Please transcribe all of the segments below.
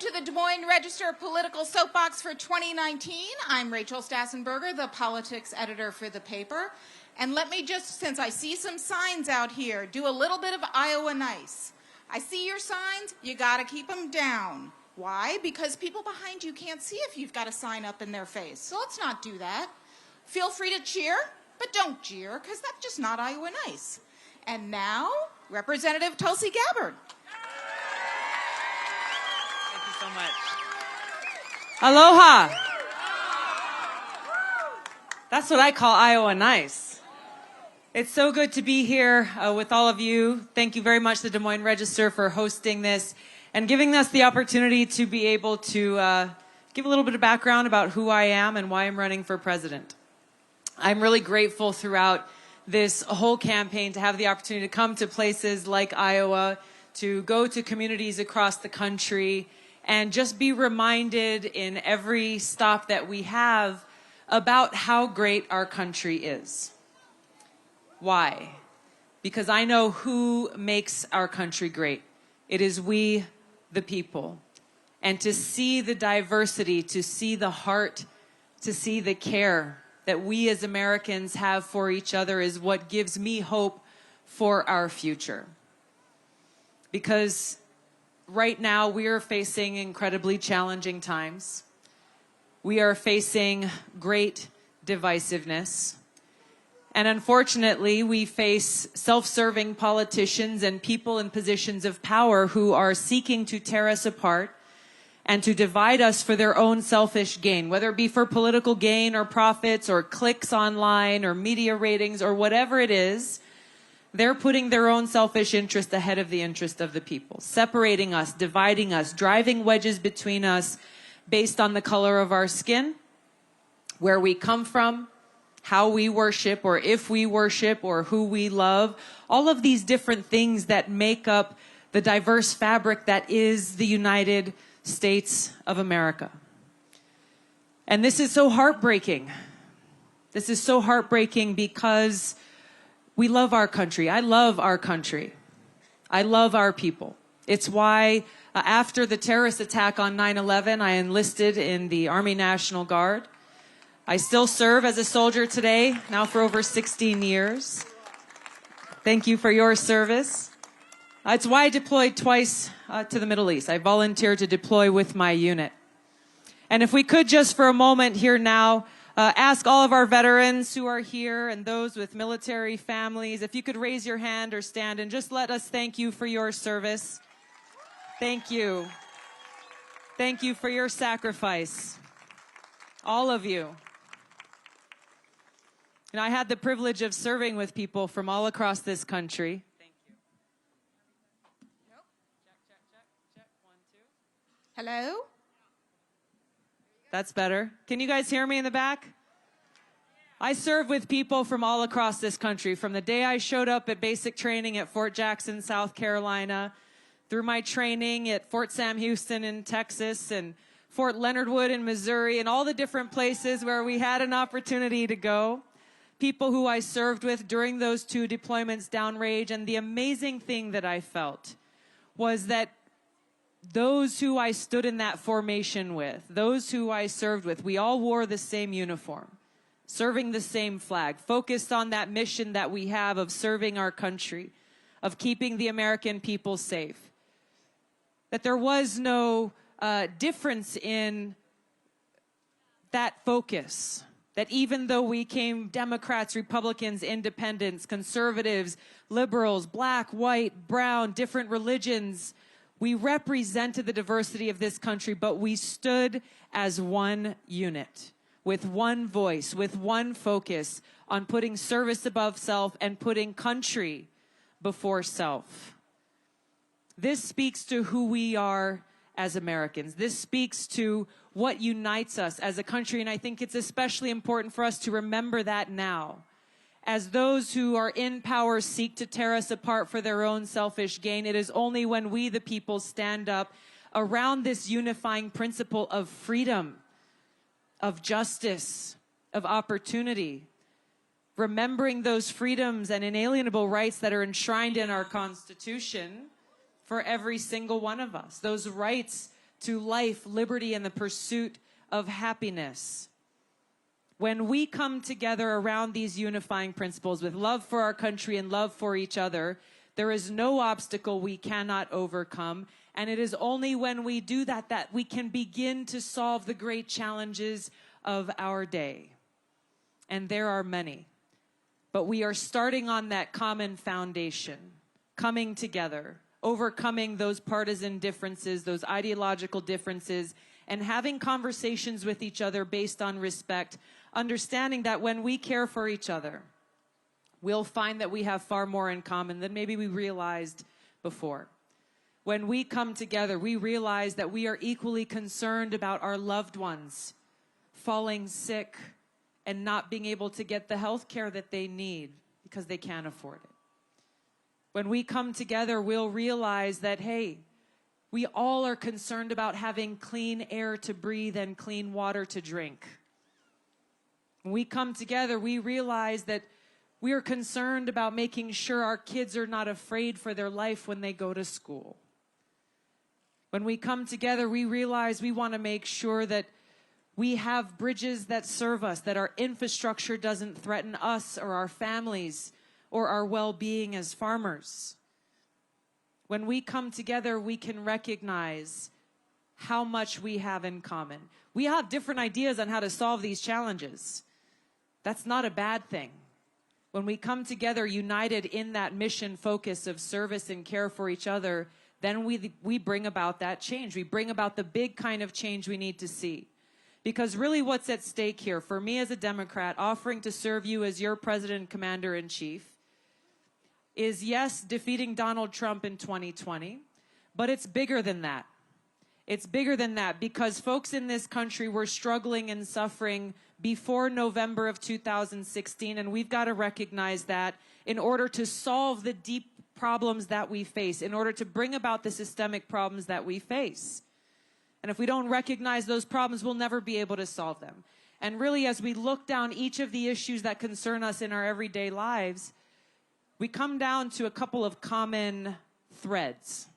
to the Des Moines Register Political Soapbox for 2019. I'm Rachel Stassenberger, the politics editor for the paper. And let me just, since I see some signs out here, do a little bit of Iowa nice. I see your signs, you gotta keep them down. Why? Because people behind you can't see if you've got a sign up in their face. So let's not do that. Feel free to cheer, but don't jeer, because that's just not Iowa nice. And now, Representative Tulsi Gabbard. Thank you so much. Aloha. That's what I call Iowa nice. It's so good to be here with all of you. Thank you very much, the Des Moines Register, for hosting this and giving us the opportunity to be able to give a little bit of background about who I am and why I'm running for president. I'm really grateful throughout this whole campaign to have the opportunity to come to places like Iowa, to go to communities across the country, and just be reminded in every stop that we have about how great our country is. Why? Because I know who makes our country great. It is we, the people. And to see the diversity, to see the heart, to see the care that we as Americans have for each other is what gives me hope for our future. Because right now we are facing incredibly challenging times. We are facing great divisiveness. And unfortunately, we face self-serving politicians and people in positions of power who are seeking to tear us apart and to divide us for their own selfish gain, whether it be for political gain or profits or clicks online or media ratings or whatever it is. They're putting their own selfish interest ahead of the interest of the people, separating us, dividing us, driving wedges between us based on the color of our skin, where we come from, how we worship, or if we worship, or who we love, all of these different things that make up the diverse fabric that is the United States of America. And this is so heartbreaking. This is so heartbreaking because we love our country. I love our country. I love our people. It's why after the terrorist attack on 9/11, I enlisted in the Army National Guard. I still serve as a soldier today, now for over 16 years. Thank you for your service. It's why I deployed twice to the Middle East. I volunteered to deploy with my unit. And if we could just for a moment here now, ask all of our veterans who are here and those with military families, if you could raise your hand or stand and just let us thank you for your service. Thank you. Thank you for your sacrifice. All of you. And I had the privilege of serving with people from all across this country. Thank you. Nope. Check. 1, 2. Hello? That's better. Can you guys hear me in the back? I serve with people from all across this country, from the day I showed up at basic training at Fort Jackson, South Carolina, through my training at Fort Sam Houston in Texas, and Fort Leonard Wood in Missouri, and all the different places where we had an opportunity to go. People who I served with during those 2 deployments downrange, and the amazing thing that I felt was that those who I stood in that formation with, those who I served with, we all wore the same uniform, serving the same flag, focused on that mission that we have of serving our country, of keeping the American people safe. That there was no difference in that focus. That even though we came Democrats, Republicans, independents, conservatives, liberals, black, white, brown, different religions, we represented the diversity of this country, but we stood as one unit, with one voice, with one focus on putting service above self and putting country before self. This speaks to who we are as Americans. This speaks to what unites us as a country, and I think it's especially important for us to remember that now. As those who are in power seek to tear us apart for their own selfish gain, it is only when we, the people, stand up around this unifying principle of freedom, of justice, of opportunity, remembering those freedoms and inalienable rights that are enshrined in our Constitution for every single one of us, those rights to life, liberty, and the pursuit of happiness. When we come together around these unifying principles with love for our country and love for each other, there is no obstacle we cannot overcome. And it is only when we do that that we can begin to solve the great challenges of our day. And there are many. But we are starting on that common foundation, coming together, overcoming those partisan differences, those ideological differences, and having conversations with each other based on respect, understanding that when we care for each other, we'll find that we have far more in common than maybe we realized before. When we come together, we realize that we are equally concerned about our loved ones falling sick and not being able to get the health care that they need because they can't afford it. When we come together, we'll realize that, hey, we all are concerned about having clean air to breathe and clean water to drink. When we come together, we realize that we are concerned about making sure our kids are not afraid for their life when they go to school. When we come together, we realize we want to make sure that we have bridges that serve us, that our infrastructure doesn't threaten us or our families or our well-being as farmers. When we come together, we can recognize how much we have in common. We have different ideas on how to solve these challenges. That's not a bad thing. When we come together united in that mission focus of service and care for each other, then we bring about that change. We bring about the big kind of change we need to see. Because really what's at stake here, for me as a Democrat, offering to serve you as your President Commander-in-Chief, is yes, defeating Donald Trump in 2020, but it's bigger than that. It's bigger than that because folks in this country were struggling and suffering before November of 2016, and we've got to recognize that in order to solve the deep problems that we face, in order to bring about the systemic problems that we face. And if we don't recognize those problems, we'll never be able to solve them. And really, as we look down each of the issues that concern us in our everyday lives, we come down to a couple of common threads.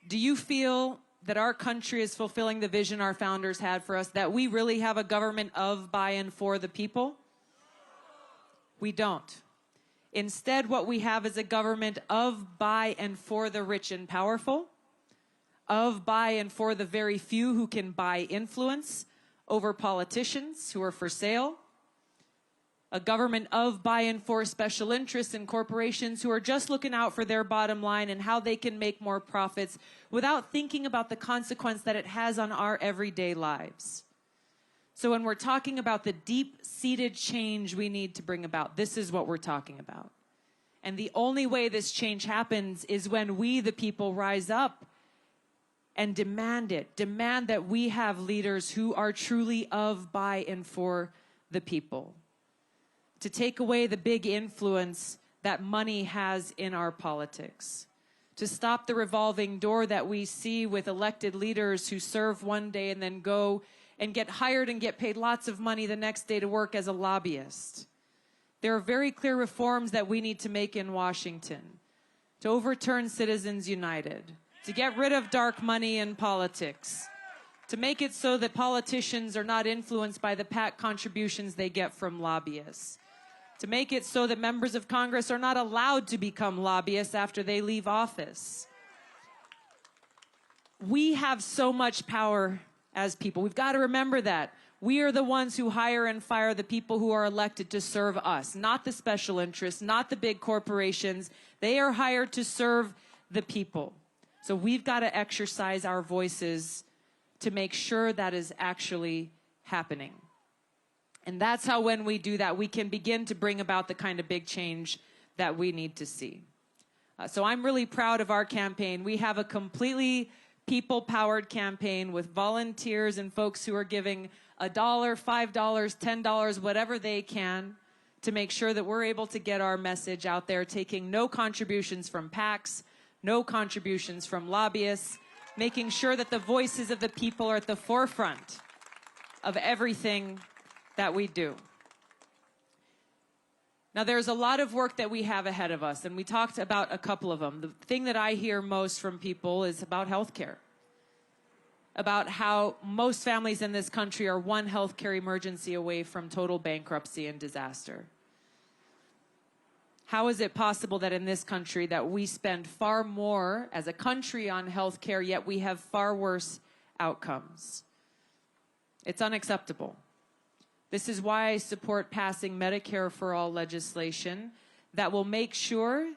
Do you feel that our country is fulfilling the vision our founders had for us, that we really have a government of, by, and for the people? We don't. Instead, what we have is a government of, by, and for the rich and powerful, of, by, and for the very few who can buy influence over politicians who are for sale, a government of, by, and for special interests and corporations who are just looking out for their bottom line and how they can make more profits without thinking about the consequence that it has on our everyday lives. So when we're talking about the deep-seated change we need to bring about, this is what we're talking about. And the only way this change happens is when we, the people, rise up and demand it. Demand that we have leaders who are truly of, by, and for the people. To take away the big influence that money has in our politics. To stop the revolving door that we see with elected leaders who serve one day and then go and get hired and get paid lots of money the next day to work as a lobbyist. There are very clear reforms that we need to make in Washington to overturn Citizens United, to get rid of dark money in politics, to make it so that politicians are not influenced by the PAC contributions they get from lobbyists, to make it so that members of Congress are not allowed to become lobbyists after they leave office. We have so much power as people. We've got to remember that. We are the ones who hire and fire the people who are elected to serve us, not the special interests, not the big corporations. They are hired to serve the people. So we've got to exercise our voices to make sure that is actually happening. And that's how, when we do that, we can begin to bring about the kind of big change that we need to see. So I'm really proud of our campaign. We have a completely people-powered campaign with volunteers and folks who are giving $1, $5, $10, whatever they can, to make sure that we're able to get our message out there, taking no contributions from PACs, no contributions from lobbyists, making sure that the voices of the people are at the forefront of everything that we do. Now, there's a lot of work that we have ahead of us, and we talked about a couple of them. The thing that I hear most from people is about health care. about how most families in this country are one healthcare emergency away from total bankruptcy and disaster. How is it possible that in this country that we spend far more as a country on healthcare, yet we have far worse outcomes? It's unacceptable. This is why I support passing Medicare for All legislation that will make sure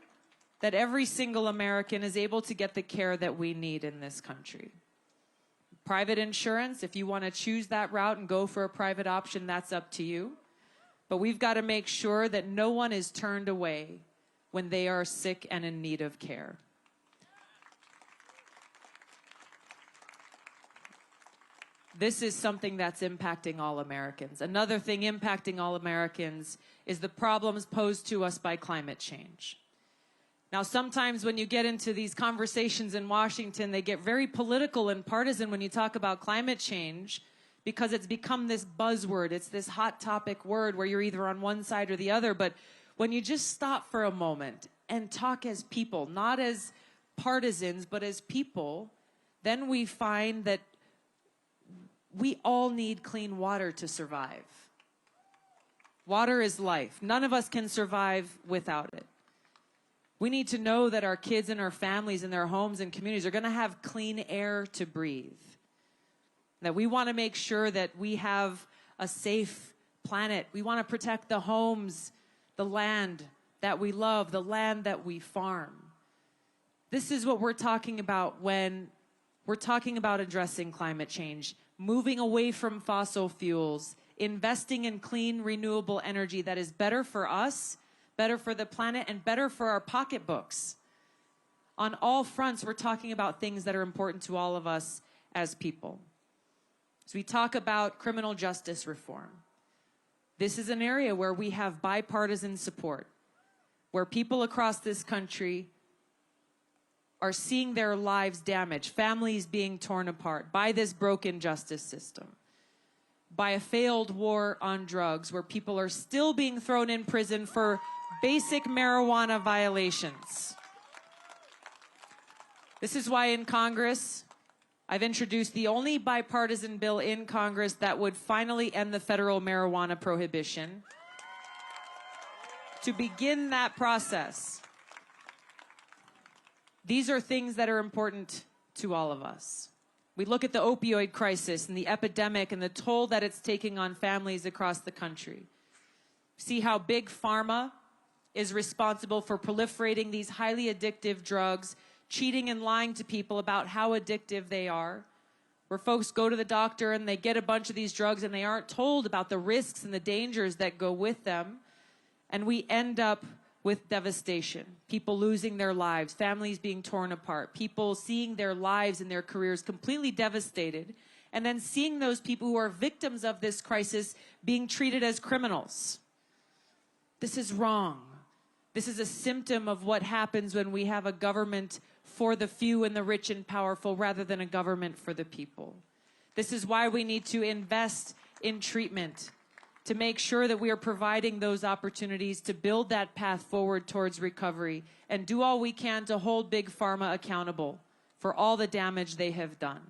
that every single American is able to get the care that we need in this country. Private insurance, if you want to choose that route and go for a private option, that's up to you. But we've got to make sure that no one is turned away when they are sick and in need of care. This is something that's impacting all Americans. Another thing impacting all Americans is the problems posed to us by climate change. Now, sometimes when you get into these conversations in Washington, they get very political and partisan when you talk about climate change because it's become this buzzword. It's this hot topic word where you're either on one side or the other. But when you just stop for a moment and talk as people, not as partisans, but as people, then we find that we all need clean water to survive. Water is life. None of us can survive without it. We need to know that our kids and our families and their homes and communities are going to have clean air to breathe. That we want to make sure that we have a safe planet. We want to protect the homes, the land that we love, the land that we farm. This is what we're talking about when we're talking about addressing climate change, moving away from fossil fuels, investing in clean, renewable energy that is better for us, better for the planet, and better for our pocketbooks. On all fronts, we're talking about things that are important to all of us as people. So we talk about criminal justice reform. This is an area where we have bipartisan support, where people across this country are seeing their lives damaged, families being torn apart by this broken justice system, by a failed war on drugs, where people are still being thrown in prison for basic marijuana violations. This is why in Congress, I've introduced the only bipartisan bill in Congress that would finally end the federal marijuana prohibition. To begin that process, these are things that are important to all of us. We look at the opioid crisis and the epidemic and the toll that it's taking on families across the country. See how big pharma is responsible for proliferating these highly addictive drugs, cheating and lying to people about how addictive they are, where folks go to the doctor and they get a bunch of these drugs and they aren't told about the risks and the dangers that go with them. And we end up with devastation, people losing their lives, families being torn apart, people seeing their lives and their careers completely devastated, and then seeing those people who are victims of this crisis being treated as criminals. This is wrong. This is a symptom of what happens when we have a government for the few and the rich and powerful rather than a government for the people. This is why we need to invest in treatment, to make sure that we are providing those opportunities to build that path forward towards recovery and do all we can to hold Big Pharma accountable for all the damage they have done.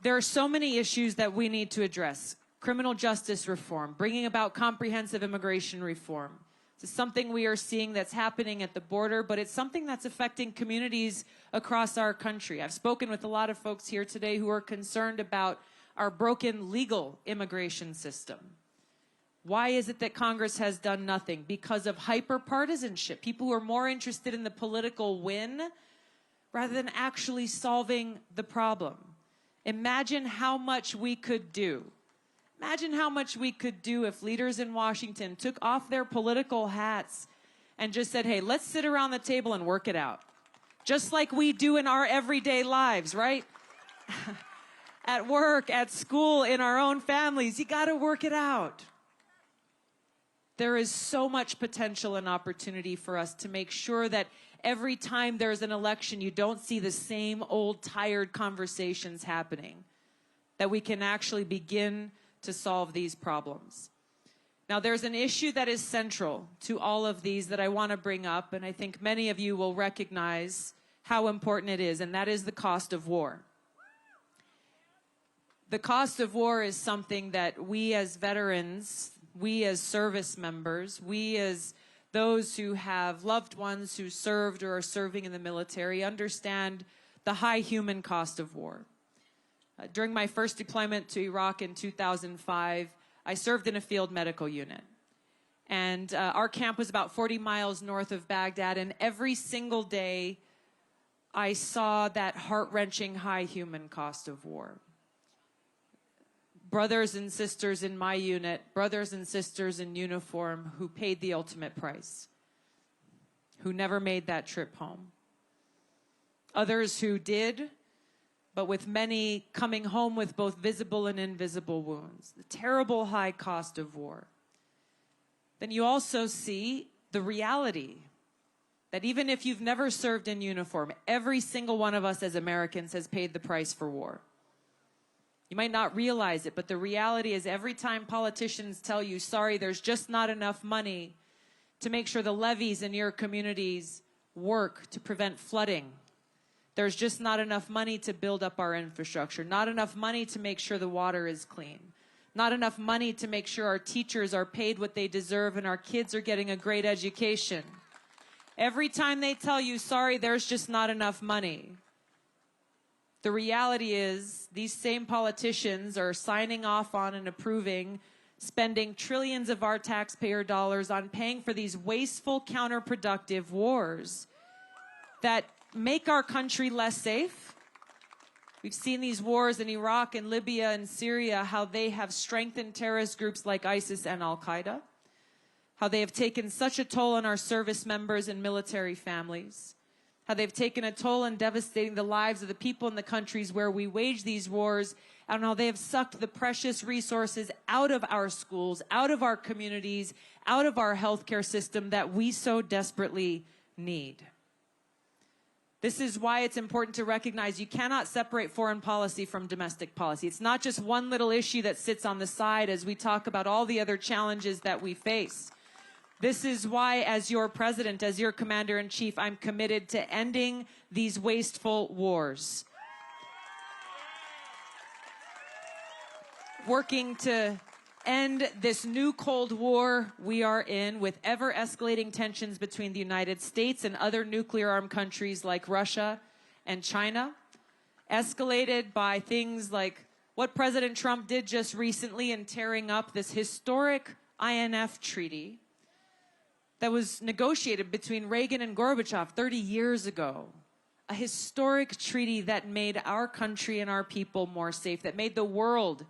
There are so many issues that we need to address. Criminal justice reform, bringing about comprehensive immigration reform. This is something we are seeing that's happening at the border, but it's something that's affecting communities across our country. I've spoken with a lot of folks here today who are concerned about our broken legal immigration system. Why is it that Congress has done nothing? Because of hyper-partisanship. People who are more interested in the political win rather than actually solving the problem. Imagine how much we could do. Imagine how much we could do if leaders in Washington took off their political hats and just said, hey, let's sit around the table and work it out. Just like we do in our everyday lives, right? At work, at school, in our own families, you got to work it out. There is so much potential and opportunity for us to make sure that every time there's an election, you don't see the same old tired conversations happening, that we can actually begin to solve these problems. Now, there's an issue that is central to all of these that I want to bring up, and I think many of you will recognize how important it is, and that is the cost of war. The cost of war is something that we as veterans, we as service members, we as those who have loved ones who served or are serving in the military understand the high human cost of war. During my first deployment to Iraq in 2005, I served in a field medical unit. And our camp was about 40 miles north of Baghdad, and every single day I saw that heart-wrenching high human cost of war. Brothers and sisters in my unit, brothers and sisters in uniform who paid the ultimate price, who never made that trip home. Others who did, but with many coming home with both visible and invisible wounds. The terrible high cost of war. Then you also see the reality that even if you've never served in uniform, every single one of us as Americans has paid the price for war. You might not realize it, but the reality is every time politicians tell you, sorry, there's just not enough money to make sure the levees in your communities work to prevent flooding. There's just not enough money to build up our infrastructure, not enough money to make sure the water is clean, not enough money to make sure our teachers are paid what they deserve and our kids are getting a great education. Every time they tell you, sorry, there's just not enough money. The reality is these same politicians are signing off on and approving spending trillions of our taxpayer dollars on paying for these wasteful, counterproductive wars that make our country less safe. We've seen these wars in Iraq and Libya and Syria, how they have strengthened terrorist groups like ISIS and Al-Qaeda, how they have taken such a toll on our service members and military families, how they've taken a toll in devastating the lives of the people in the countries where we wage these wars, and how they have sucked the precious resources out of our schools, out of our communities, out of our healthcare system that we so desperately need. This is why it's important to recognize you cannot separate foreign policy from domestic policy. It's not just one little issue that sits on the side as we talk about all the other challenges that we face. This is why, as your president, as your commander-in-chief, I'm committed to ending these wasteful wars. Working to end this new Cold War we are in with ever-escalating tensions between the United States and other nuclear-armed countries like Russia and China, escalated by things like what President Trump did just recently in tearing up this historic INF treaty that was negotiated between Reagan and Gorbachev 30 years ago. A historic treaty that made our country and our people more safe, that made the world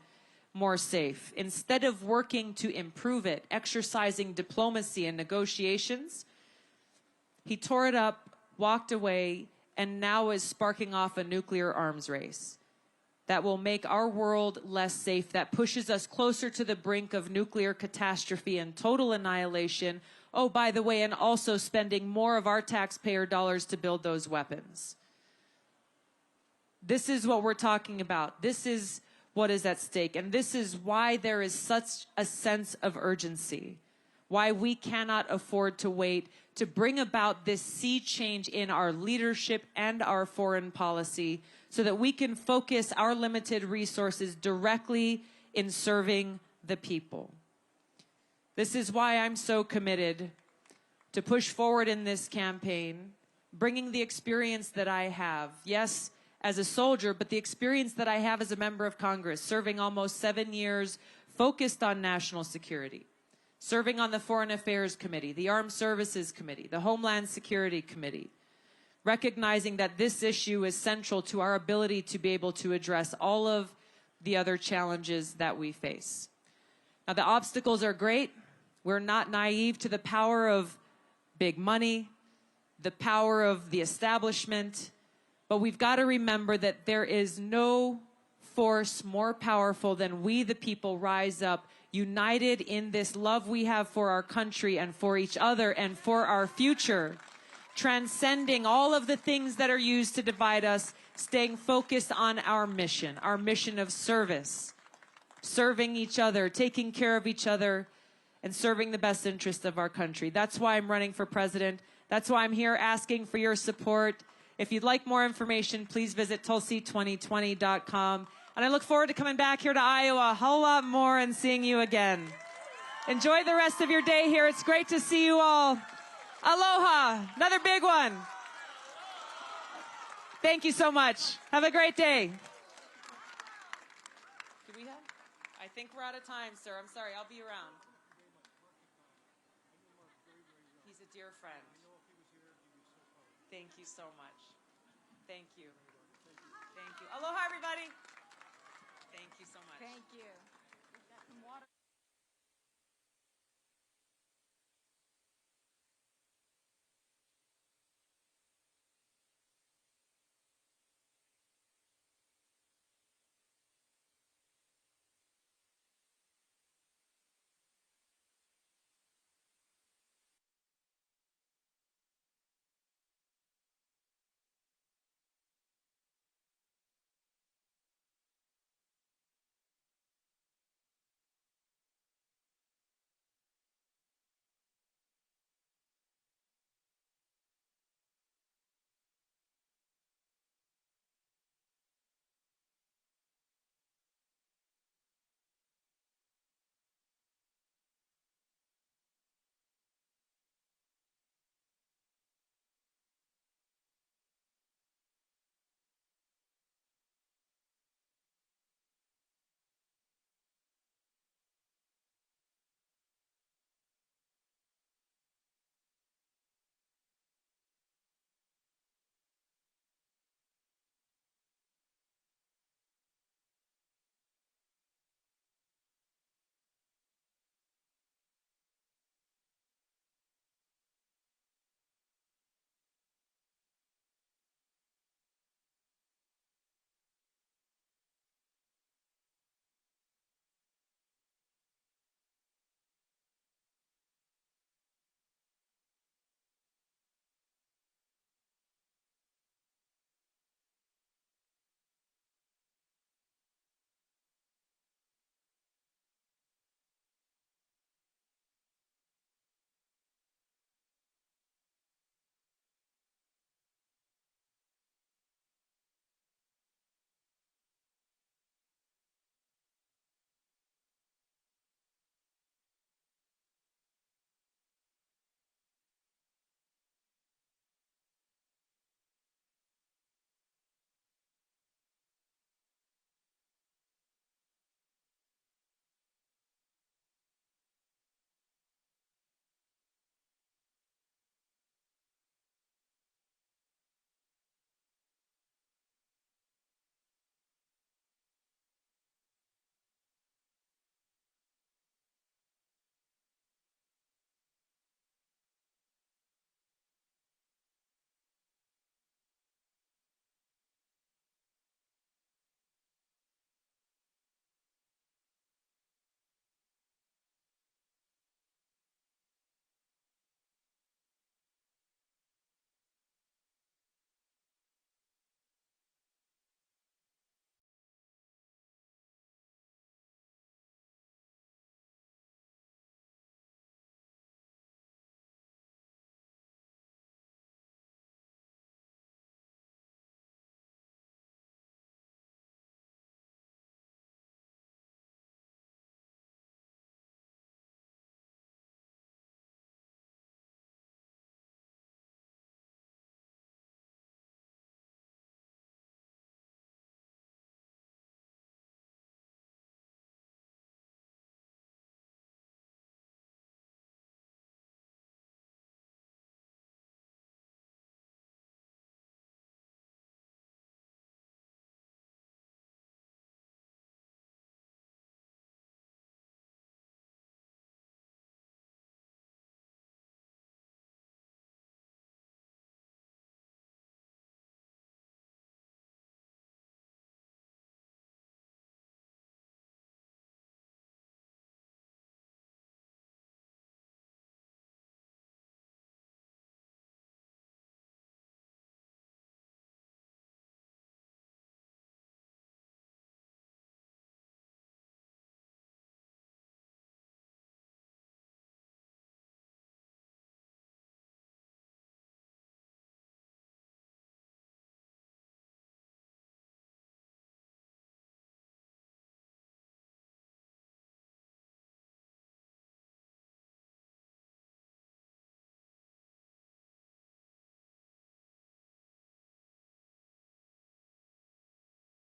more safe. Instead of working to improve it, exercising diplomacy and negotiations, he tore it up, walked away, and now is sparking off a nuclear arms race that will make our world less safe, that pushes us closer to the brink of nuclear catastrophe and total annihilation. Oh, by the way, and also spending more of our taxpayer dollars to build those weapons. This is what we're talking about. This is what is at stake. And this is why there is such a sense of urgency, why we cannot afford to wait to bring about this sea change in our leadership and our foreign policy so that we can focus our limited resources directly in serving the people. This is why I'm so committed to push forward in this campaign, bringing the experience that I have, yes, as a soldier, but the experience that I have as a member of Congress, serving almost 7 years, focused on national security, serving on the Foreign Affairs Committee, the Armed Services Committee, the Homeland Security Committee, recognizing that this issue is central to our ability to be able to address all of the other challenges that we face. Now, the obstacles are great. We're not naive to the power of big money, the power of the establishment, but we've got to remember that there is no force more powerful than we, the people, rise up, united in this love we have for our country and for each other and for our future, transcending all of the things that are used to divide us, staying focused on our mission of service, serving each other, taking care of each other, and serving the best interest of our country. That's why I'm running for president. That's why I'm here asking for your support. If you'd like more information, please visit tulsi2020.com. And I look forward to coming back here to Iowa a whole lot more and seeing you again. Enjoy the rest of your day here. It's great to see you all. Aloha. Another big one. Thank you so much. Have a great day. Do we have? I think we're out of time, sir. I'm sorry. I'll be around. He's a dear friend. Thank you so much. Thank you. Thank you. Aloha, everybody. Thank you so much. Thank you.